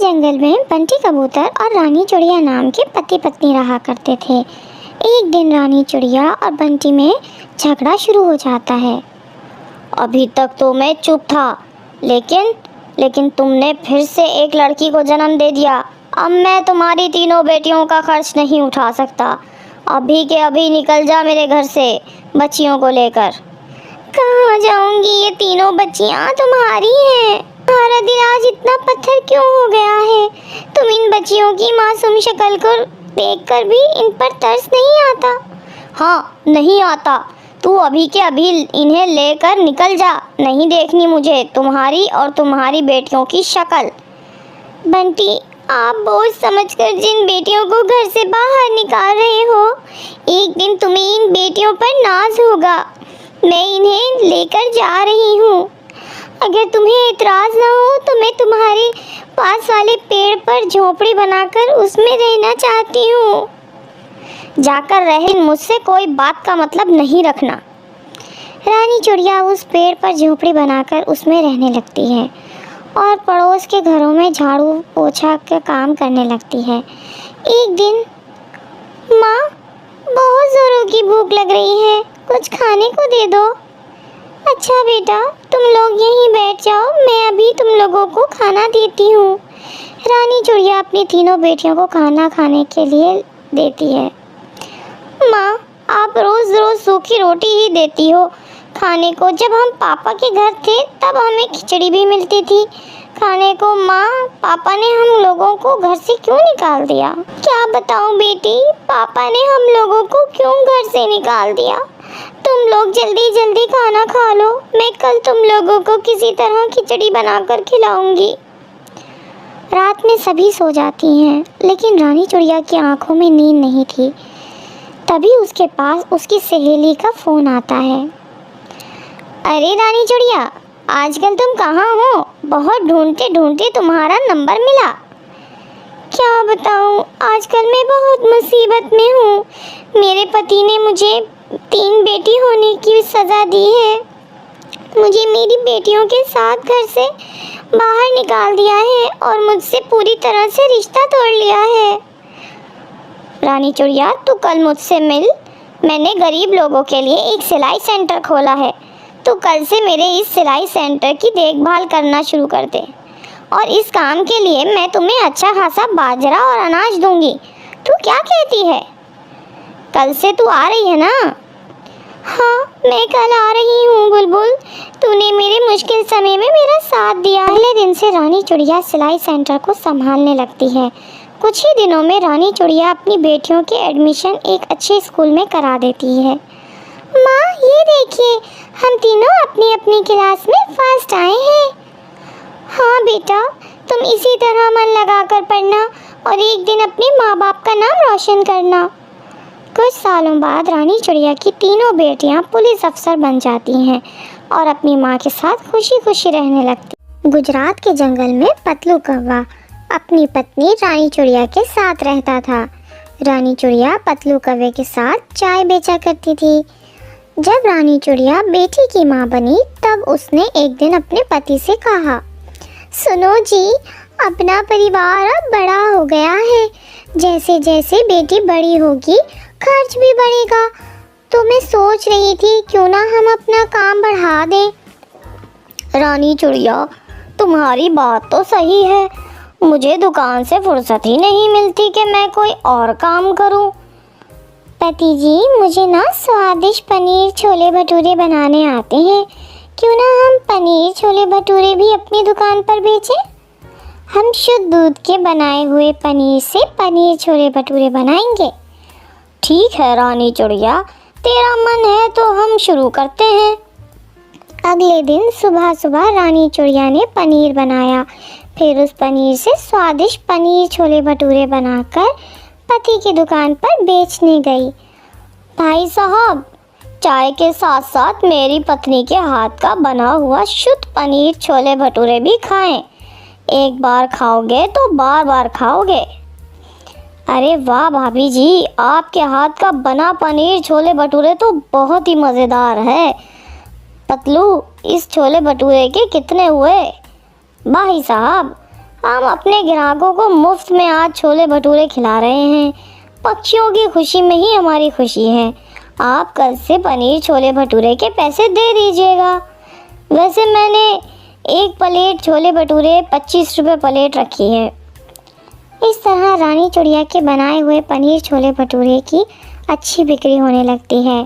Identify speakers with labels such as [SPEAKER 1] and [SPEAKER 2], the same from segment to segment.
[SPEAKER 1] जंगल में बंटी कबूतर और रानी चिड़िया नाम के पति पत्नी रहा करते थे। एक दिन रानी चिड़िया और बंटी में झगड़ा शुरू हो जाता है।
[SPEAKER 2] अभी तक तो मैं चुप था, लेकिन तुमने फिर से एक लड़की को जन्म दे दिया। अब मैं तुम्हारी तीनों बेटियों का खर्च नहीं उठा सकता। अभी के अभी निकल जा मेरे घर से बच्चियों को लेकर।
[SPEAKER 1] कहाँ जाऊंगी? ये तीनों बच्चियाँ तुम्हारी हैं। तुम्हारा दिल आज इतना पत्थर क्यों हो गया है? तुम इन बच्चियों की मासूम शक्ल को देखकर भी इन पर तरस नहीं आता?
[SPEAKER 2] हाँ, नहीं आता। तू अभी के अभी इन्हें लेकर निकल जा। नहीं देखनी मुझे तुम्हारी और तुम्हारी बेटियों की शक्ल।
[SPEAKER 1] बंटी, आप बोझ समझकर जिन बेटियों को घर से बाहर निकाल रहे हो, एक दिन तुम्हें इन बेटियों पर नाज होगा। मैं इन्हें लेकर जा रही हूँ। अगर तुम्हें इतराज़ ना हो तो मैं तुम्हारे पास वाले पेड़ पर झोपड़ी बनाकर उसमें रहना चाहती हूँ।
[SPEAKER 2] जाकर रहे, मुझसे कोई बात का मतलब नहीं रखना।
[SPEAKER 1] रानी चिड़िया उस पेड़ पर झोपड़ी बनाकर उसमें रहने लगती है और पड़ोस के घरों में झाड़ू पोछा का काम करने लगती है। एक दिन, माँ, बहुत ज़ोरों की भूख लग रही है, कुछ खाने को दे दो। अच्छा बेटा, तुम लोग यहीं बैठ जाओ, मैं अभी तुम लोगों को खाना देती हूँ। रानी चिड़िया अपनी तीनों बेटियों को खाना खाने के लिए देती है।
[SPEAKER 2] माँ, आप रोज़ रोज़ सूखी रोटी ही देती हो खाने को। जब हम पापा के घर थे तब हमें खिचड़ी भी मिलती थी खाने को। माँ, पापा ने हम लोगों को घर से क्यों निकाल दिया?
[SPEAKER 1] क्या बताऊँ बेटी, पापा ने हम लोगों को क्यों घर से निकाल दिया? तुम लोग जल्दी जल्दी खाना खा लो, मैं कल तुम लोगों को किसी तरह खिचड़ी बनाकर खिलाऊंगी। रात में सभी सो जाती हैं, लेकिन रानी चिड़िया की आंखों में नींद नहीं थी। तभी उसके पास उसकी सहेली का फ़ोन आता है।
[SPEAKER 2] अरे रानी चिड़िया, आजकल तुम कहाँ हो? बहुत ढूंढते ढूंढते तुम्हारा नंबर मिला।
[SPEAKER 1] क्या बताऊँ, आजकल मैं बहुत मुसीबत में हूँ। मेरे पति ने मुझे 3 बेटी होने की सज़ा दी है। मुझे मेरी बेटियों के साथ घर से बाहर निकाल दिया है और मुझसे पूरी तरह से रिश्ता तोड़ लिया है।
[SPEAKER 2] रानी चिड़िया, तू कल मुझसे मिल। मैंने गरीब लोगों के लिए एक सिलाई सेंटर खोला है। तू कल से मेरे इस सिलाई सेंटर की देखभाल करना शुरू कर दे और इस काम के लिए मैं तुम्हें अच्छा खासा बाजरा और अनाज दूंगी। तू क्या कहती है? कल से तू आ रही है ना?
[SPEAKER 1] हाँ, मैं कल आ रही हूँ बुलबुल। तूने मेरे मुश्किल समय में मेरा साथ दिया।
[SPEAKER 2] पहले दिन से रानी चिड़िया सिलाई सेंटर को संभालने लगती है। कुछ ही दिनों में रानी चिड़िया अपनी बेटियों के एडमिशन एक अच्छे स्कूल में करा देती है।
[SPEAKER 1] माँ, ये देखिए, हम तीनों अपनी अपनी क्लास में फर्स्ट आए हैं। हाँ बेटा, तुम इसी तरह मन लगाकर पढ़ना और एक दिन अपने माँ बाप का नाम रोशन करना।
[SPEAKER 2] कुछ सालों बाद रानी चिड़िया की तीनों बेटियां पुलिस अफसर बन जाती हैं और अपनी माँ के साथ खुशी खुशी रहने लगती। गुजरात के जंगल में पतलू कौवा अपनी पत्नी रानी चिड़िया के साथ रहता था। रानी चिड़िया पतलू कौवे के साथ चाय बेचा करती थी। जब रानी चिड़िया बेटी की माँ बनी तब उसने एक दिन अपने पति से कहा,
[SPEAKER 1] सुनो जी, अपना परिवार अब बड़ा हो गया है। जैसे जैसे बेटी बड़ी होगी खर्च भी बढ़ेगा, तो मैं सोच रही थी क्यों ना हम अपना काम बढ़ा दें।
[SPEAKER 2] रानी चिड़िया, तुम्हारी बात तो सही है। मुझे दुकान से फुर्सत ही नहीं मिलती कि मैं कोई और काम करूं।
[SPEAKER 1] पति जी, मुझे ना स्वादिष्ट पनीर छोले भटूरे बनाने आते हैं। क्यों ना हम पनीर छोले भटूरे भी अपनी दुकान पर बेचें? हम शुद्ध दूध के बनाए हुए पनीर से पनीर छोले भटूरे बनाएंगे।
[SPEAKER 2] ठीक है रानी चिड़िया, तेरा मन है तो हम शुरू करते हैं।
[SPEAKER 1] अगले दिन सुबह सुबह रानी चिड़िया ने पनीर बनाया। फिर उस पनीर से स्वादिष्ट पनीर छोले भटूरे बनाकर पति की दुकान पर बेचने गई।
[SPEAKER 2] भाई साहब, चाय के साथ साथ मेरी पत्नी के हाथ का बना हुआ शुद्ध पनीर छोले भटूरे भी खाएं। एक बार खाओगे तो बार बार खाओगे। अरे वाह भाभी जी, आपके हाथ का बना पनीर छोले भटूरे तो बहुत ही मज़ेदार है। पतलू, इस छोले भटूरे के कितने हुए? भाई साहब, हम अपने ग्राहकों को मुफ्त में आज छोले भटूरे खिला रहे हैं। पक्षियों की खुशी में ही हमारी खुशी है। आप कल से पनीर छोले भटूरे के पैसे दे दीजिएगा। वैसे मैंने एक प्लेट छोले भटूरे 25 रुपये प्लेट रखी है।
[SPEAKER 1] इस तरह रानी चिड़िया के बनाए हुए पनीर छोले भटूरे की अच्छी बिक्री होने लगती है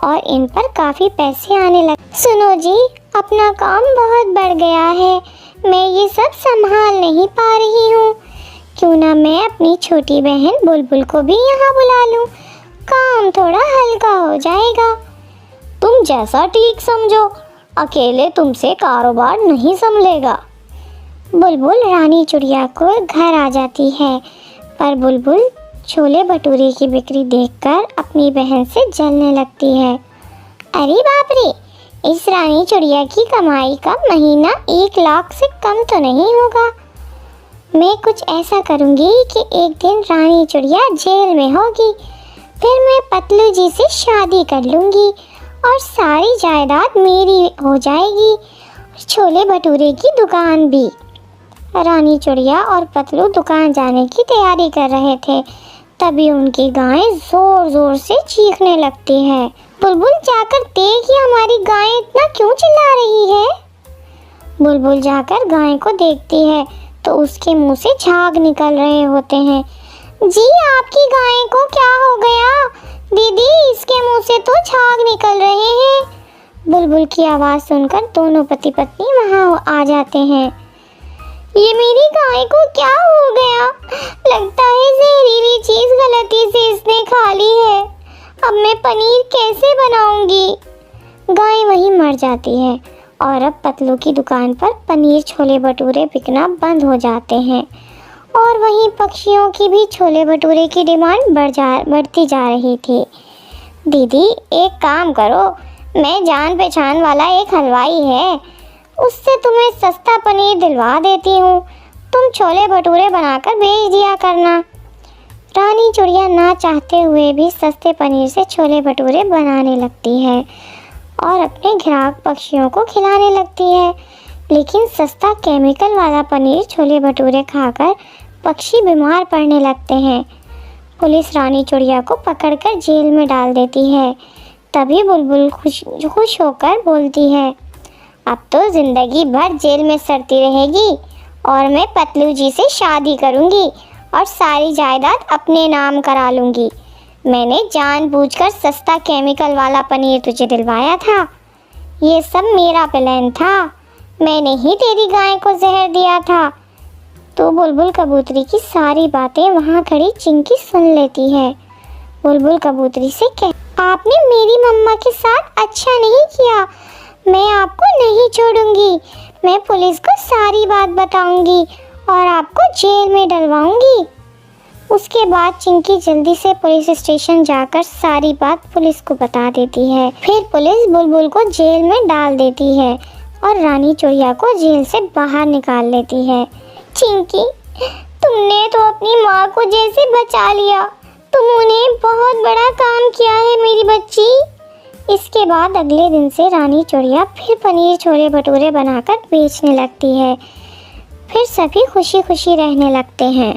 [SPEAKER 1] और इन पर काफ़ी पैसे आने लगते। सुनो जी, अपना काम बहुत बढ़ गया है, मैं ये सब संभाल नहीं पा रही हूँ। क्यों ना मैं अपनी छोटी बहन बुलबुल को भी यहाँ बुला लूँ, काम थोड़ा हल्का हो जाएगा।
[SPEAKER 2] तुम जैसा ठीक समझो, अकेले तुमसे कारोबार नहीं संभलेगा।
[SPEAKER 1] बुलबुल रानी चिड़िया को घर आ जाती है, पर बुलबुल छोले भटूरे की बिक्री देखकर अपनी बहन से जलने लगती है। अरे बाप रे, इस रानी चिड़िया की कमाई का महीना 1 लाख से कम तो नहीं होगा। मैं कुछ ऐसा करूँगी कि एक दिन रानी चिड़िया जेल में होगी, फिर मैं पतलू जी से शादी कर लूँगी और सारी जायदाद मेरी हो जाएगी, छोले भटूरे की दुकान भी। रानी चिड़िया और पतलू दुकान जाने की तैयारी कर रहे थे, तभी उनकी गाय ज़ोर ज़ोर से चीखने लगती है। बुलबुल जाकर देख, ये हमारी गाय इतना क्यों चिल्ला रही है। बुलबुल जाकर गाय को देखती है तो उसके मुंह से झाग निकल रहे होते हैं। जी, आपकी गाय को क्या हो गया? दीदी, इसके मुंह से तो झाग निकल रहे हैं। बुलबुल की आवाज़ सुनकर दोनों पति पत्नी वहाँ आ जाते हैं। ये मेरी गाय को क्या हो गया? लगता है जहरीली चीज़ गलती से इसने खा ली है। अब मैं पनीर कैसे बनाऊंगी? गाय वहीं मर जाती है और अब पतलू की दुकान पर पनीर छोले भटूरे बिकना बंद हो जाते हैं और वहीं पक्षियों की भी छोले भटूरे की डिमांड बढ़ती जा रही थी। दीदी, एक काम करो, मैं जान पहचान वाला एक हलवाई है, उससे तुम्हें सस्ता पनीर दिलवा देती हूँ, तुम छोले भटूरे बनाकर बेच दिया करना। रानी चिड़िया ना चाहते हुए भी सस्ते पनीर से छोले भटूरे बनाने लगती है और अपने ग्राहक पक्षियों को खिलाने लगती है। लेकिन सस्ता केमिकल वाला पनीर छोले भटूरे खाकर पक्षी बीमार पड़ने लगते हैं। पुलिस रानी चिड़िया को पकड़कर जेल में डाल देती है। तभी बुलबुल खुश होकर बोलती है, अब तो ज़िंदगी भर जेल में सड़ती रहेगी और मैं पतलू जी से शादी करूँगी और सारी जायदाद अपने नाम करा लूँगी। मैंने जानबूझकर सस्ता केमिकल वाला पनीर तुझे दिलवाया था, ये सब मेरा प्लान था, मैंने ही तेरी गाय को जहर दिया था। तो बुलबुल कबूतरी की सारी बातें वहाँ खड़ी चिंकी सुन लेती है। बुलबुल कबूतरी से आपने मेरी मम्मा के साथ अच्छा नहीं किया, मैं आपको नहीं छोड़ूंगी, मैं पुलिस को सारी बात बताऊंगी और आपको जेल में डलवाऊंगी। उसके बाद चिंकी जल्दी से पुलिस स्टेशन जाकर सारी बात पुलिस को बता देती है। फिर पुलिस बुलबुल को जेल में डाल देती है और रानी चिड़िया को जेल से बाहर निकाल लेती है। चिंकी, तुमने तो अपनी माँ को जैसे बचा लिया, तुमने बहुत बड़ा काम किया है मेरी बच्ची। इसके बाद अगले दिन से रानी चिड़िया फिर पनीर छोले भटूरे बनाकर बेचने लगती है। फिर सभी खुशी खुशी रहने लगते हैं।